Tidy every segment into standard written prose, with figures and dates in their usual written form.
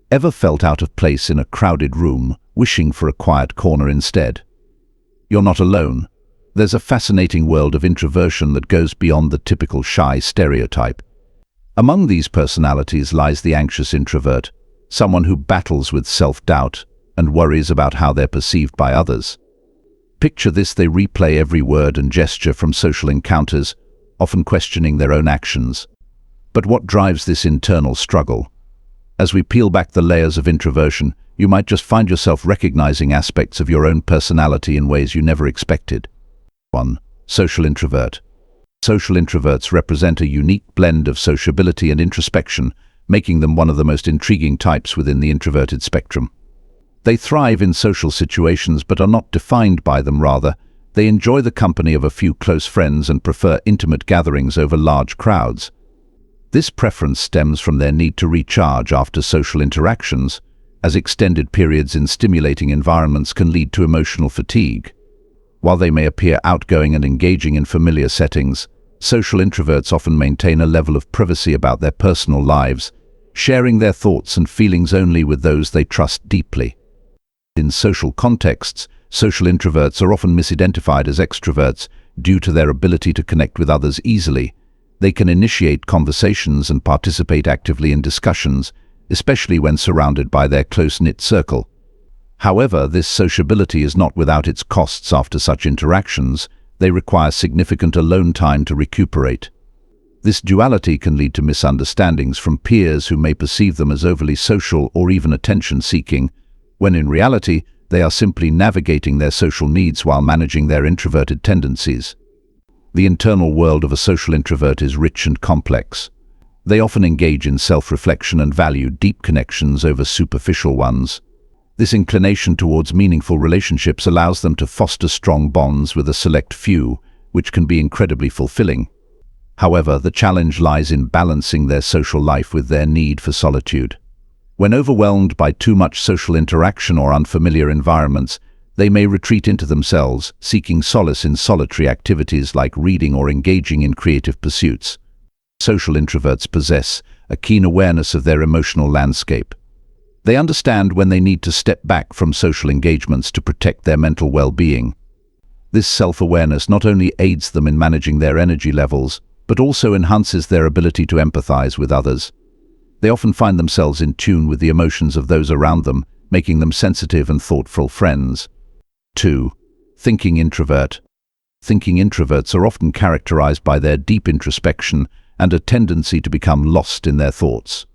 Ever felt out of place in a crowded room, wishing for a quiet corner instead? You're not alone. There's a fascinating world of introversion that goes beyond the typical shy stereotype. Among these personalities lies the anxious introvert, someone who battles with self-doubt and worries about how they're perceived by others. Picture this: they replay every word and gesture from social encounters, often questioning their own actions. But what drives this internal struggle? As we peel back the layers of introversion, you might just find yourself recognizing aspects of your own personality in ways you never expected. 1. Social introvert. Social introverts represent a unique blend of sociability and introspection, making them one of the most intriguing types within the introverted spectrum. They thrive in social situations but are not defined by them. Rather, they enjoy the company of a few close friends and prefer intimate gatherings over large crowds. This preference stems from their need to recharge after social interactions, as extended periods in stimulating environments can lead to emotional fatigue. While they may appear outgoing and engaging in familiar settings, social introverts often maintain a level of privacy about their personal lives, sharing their thoughts and feelings only with those they trust deeply. In social contexts, social introverts are often misidentified as extroverts due to their ability to connect with others easily. They can initiate conversations and participate actively in discussions, especially when surrounded by their close-knit circle. However, this sociability is not without its costs. After such interactions, they require significant alone time to recuperate. This duality can lead to misunderstandings from peers who may perceive them as overly social or even attention-seeking, when in reality, they are simply navigating their social needs while managing their introverted tendencies. The internal world of a social introvert is rich and complex. They often engage in self-reflection and value deep connections over superficial ones. This inclination towards meaningful relationships allows them to foster strong bonds with a select few, which can be incredibly fulfilling. However, the challenge lies in balancing their social life with their need for solitude. When overwhelmed by too much social interaction or unfamiliar environments, they may retreat into themselves, seeking solace in solitary activities like reading or engaging in creative pursuits. Social introverts possess a keen awareness of their emotional landscape. They understand when they need to step back from social engagements to protect their mental well-being. This self-awareness not only aids them in managing their energy levels, but also enhances their ability to empathize with others. They often find themselves in tune with the emotions of those around them, making them sensitive and thoughtful friends. 2. Thinking introvert. Thinking introverts are often characterized by their deep introspection and a tendency to become lost in their thoughts.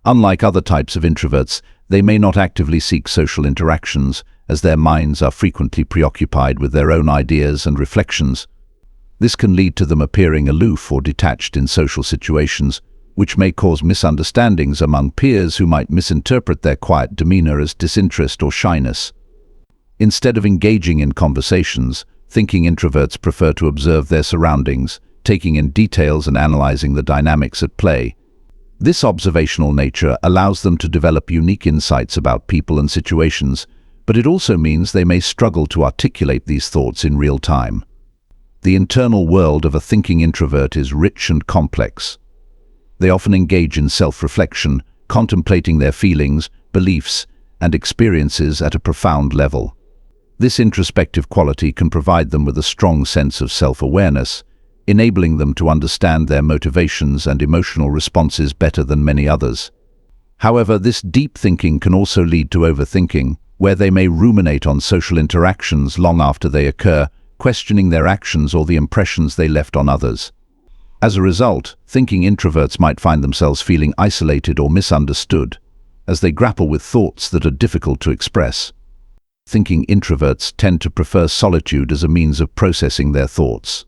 Unlike other types of introverts, they may not actively seek social interactions, as their minds are frequently preoccupied with their own ideas and reflections. This can lead to them appearing aloof or detached in social situations, which may cause misunderstandings among peers who might misinterpret their quiet demeanor as disinterest or shyness. Instead of engaging in conversations, thinking introverts prefer to observe their surroundings, taking in details and analyzing the dynamics at play. This observational nature allows them to develop unique insights about people and situations, but it also means they may struggle to articulate these thoughts in real time. The internal world of a thinking introvert is rich and complex. They often engage in self-reflection, contemplating their feelings, beliefs, and experiences at a profound level. This introspective quality can provide them with a strong sense of self-awareness, enabling them to understand their motivations and emotional responses better than many others. However, this deep thinking can also lead to overthinking, where they may ruminate on social interactions long after they occur, questioning their actions or the impressions they left on others. As a result, thinking introverts might find themselves feeling isolated or misunderstood, as they grapple with thoughts that are difficult to express. Thinking introverts tend to prefer solitude as a means of processing their thoughts.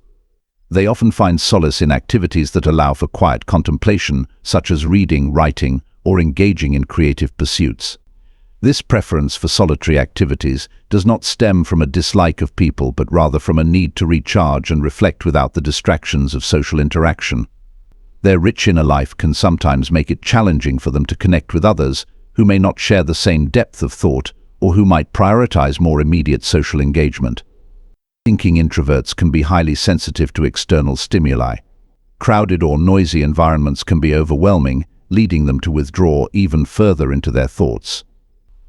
They often find solace in activities that allow for quiet contemplation, such as reading, writing, or engaging in creative pursuits. This preference for solitary activities does not stem from a dislike of people, but rather from a need to recharge and reflect without the distractions of social interaction. Their rich inner life can sometimes make it challenging for them to connect with others who may not share the same depth of thought or who might prioritize more immediate social engagement. Thinking introverts can be highly sensitive to external stimuli. Crowded or noisy environments can be overwhelming, leading them to withdraw even further into their thoughts.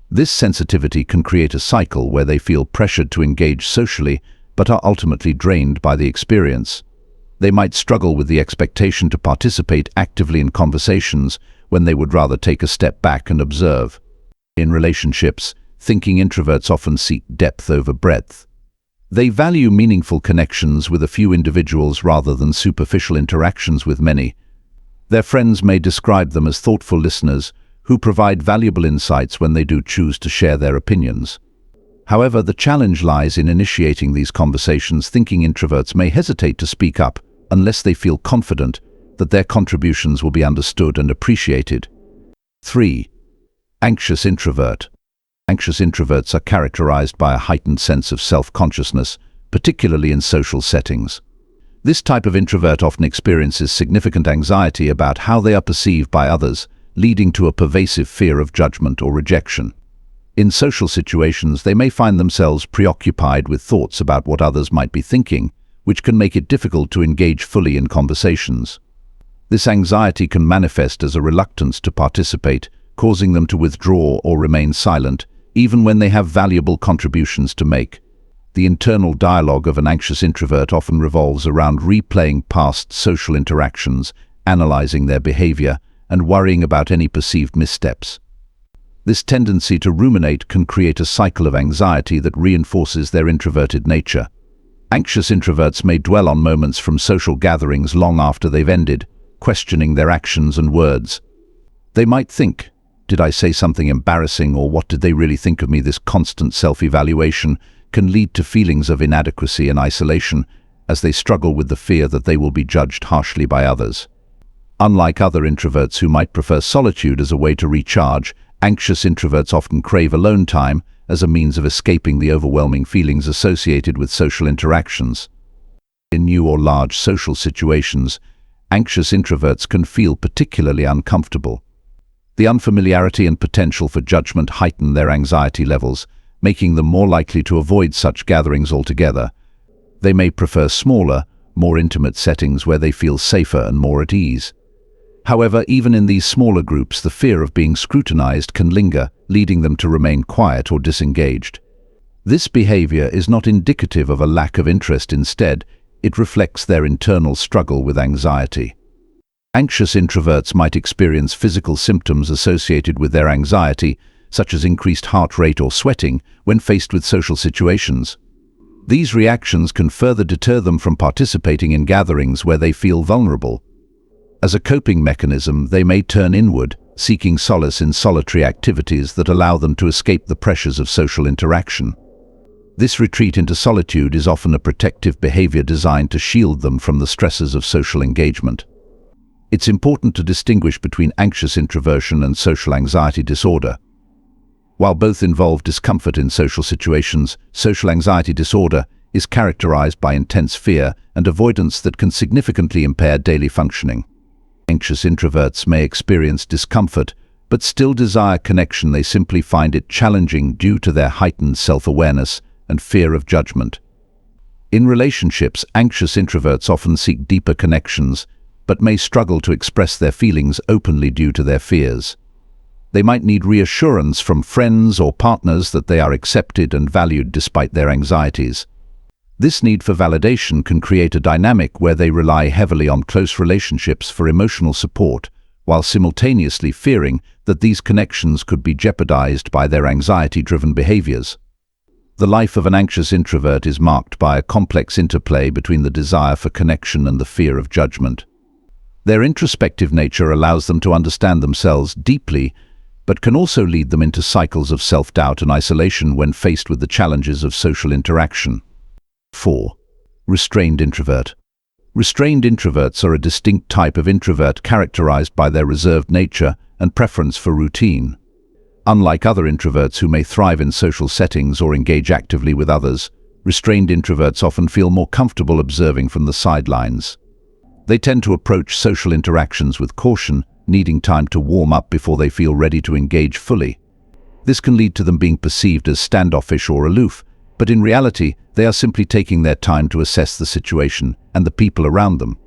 This sensitivity can create a cycle where they feel pressured to engage socially, but are ultimately drained by the experience. They might struggle with the expectation to participate actively in conversations when they would rather take a step back and observe. In relationships, thinking introverts often seek depth over breadth. They value meaningful connections with a few individuals rather than superficial interactions with many. Their friends may describe them as thoughtful listeners who provide valuable insights when they do choose to share their opinions. However, the challenge lies in initiating these conversations. Thinking introverts may hesitate to speak up unless they feel confident that their contributions will be understood and appreciated. 3. Anxious introvert. Anxious introverts are characterized by a heightened sense of self-consciousness, particularly in social settings. This type of introvert often experiences significant anxiety about how they are perceived by others, leading to a pervasive fear of judgment or rejection. In social situations, they may find themselves preoccupied with thoughts about what others might be thinking, which can make it difficult to engage fully in conversations. This anxiety can manifest as a reluctance to participate, causing them to withdraw or remain silent, even when they have valuable contributions to make. The internal dialogue of an anxious introvert often revolves around replaying past social interactions, analyzing their behavior, and worrying about any perceived missteps. This tendency to ruminate can create a cycle of anxiety that reinforces their introverted nature. Anxious introverts may dwell on moments from social gatherings long after they've ended, questioning their actions and words. They might think, "Did I say something embarrassing, or what did they really think of me?" This constant self-evaluation can lead to feelings of inadequacy and isolation, as they struggle with the fear that they will be judged harshly by others. Unlike other introverts who might prefer solitude as a way to recharge, anxious introverts often crave alone time as a means of escaping the overwhelming feelings associated with social interactions. In new or large social situations, anxious introverts can feel particularly uncomfortable. The unfamiliarity and potential for judgment heighten their anxiety levels, making them more likely to avoid such gatherings altogether. They may prefer smaller, more intimate settings where they feel safer and more at ease. However, even in these smaller groups, the fear of being scrutinized can linger, leading them to remain quiet or disengaged. This behavior is not indicative of a lack of interest. Instead, it reflects their internal struggle with anxiety. Anxious introverts might experience physical symptoms associated with their anxiety, such as increased heart rate or sweating, when faced with social situations. These reactions can further deter them from participating in gatherings where they feel vulnerable. As a coping mechanism, they may turn inward, seeking solace in solitary activities that allow them to escape the pressures of social interaction. This retreat into solitude is often a protective behavior designed to shield them from the stresses of social engagement. It's important to distinguish between anxious introversion and social anxiety disorder. While both involve discomfort in social situations, social anxiety disorder is characterized by intense fear and avoidance that can significantly impair daily functioning. Anxious introverts may experience discomfort, but still desire connection. They simply find it challenging due to their heightened self-awareness and fear of judgment. In relationships, anxious introverts often seek deeper connections, but may struggle to express their feelings openly due to their fears. They might need reassurance from friends or partners that they are accepted and valued despite their anxieties. This need for validation can create a dynamic where they rely heavily on close relationships for emotional support, while simultaneously fearing that these connections could be jeopardized by their anxiety-driven behaviors. The life of an anxious introvert is marked by a complex interplay between the desire for connection and the fear of judgment. Their introspective nature allows them to understand themselves deeply, but can also lead them into cycles of self-doubt and isolation when faced with the challenges of social interaction. 4. Restrained Introvert. Restrained introverts are a distinct type of introvert characterized by their reserved nature and preference for routine. Unlike other introverts who may thrive in social settings or engage actively with others, restrained introverts often feel more comfortable observing from the sidelines. They tend to approach social interactions with caution, needing time to warm up before they feel ready to engage fully. This can lead to them being perceived as standoffish or aloof, but in reality, they are simply taking their time to assess the situation and the people around them.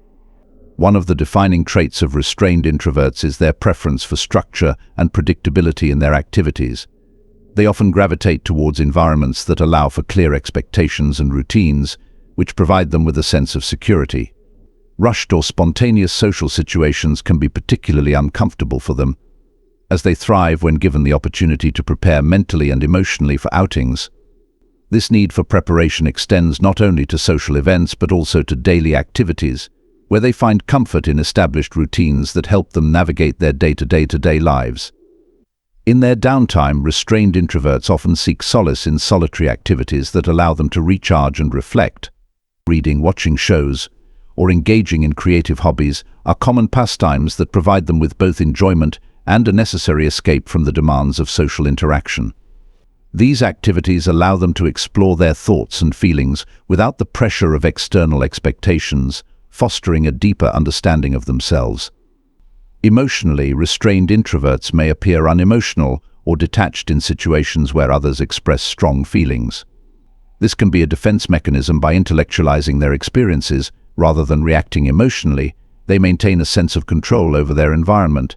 One of the defining traits of restrained introverts is their preference for structure and predictability in their activities. They often gravitate towards environments that allow for clear expectations and routines, which provide them with a sense of security. Rushed or spontaneous social situations can be particularly uncomfortable for them, as they thrive when given the opportunity to prepare mentally and emotionally for outings. This need for preparation extends not only to social events but also to daily activities, where they find comfort in established routines that help them navigate their day-to-day lives. In their downtime, restrained introverts often seek solace in solitary activities that allow them to recharge and reflect. Reading, watching shows, or engaging in creative hobbies are common pastimes that provide them with both enjoyment and a necessary escape from the demands of social interaction. These activities allow them to explore their thoughts and feelings without the pressure of external expectations, fostering a deeper understanding of themselves. Emotionally, restrained introverts may appear unemotional or detached in situations where others express strong feelings. This can be a defense mechanism. By intellectualizing their experiences rather than reacting emotionally. They maintain a sense of control over their environment.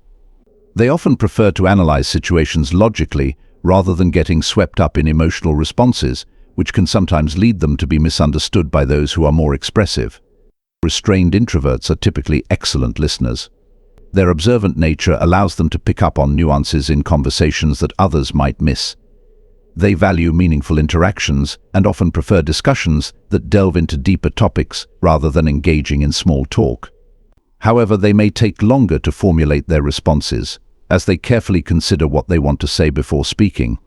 They often prefer to analyze situations logically rather than getting swept up in emotional responses, which can sometimes lead them to be misunderstood by those who are more expressive. Restrained introverts are typically excellent listeners. Their observant nature allows them to pick up on nuances in conversations that others might miss. They value meaningful interactions and often prefer discussions that delve into deeper topics rather than engaging in small talk. However, they may take longer to formulate their responses, as they carefully consider what they want to say before speaking.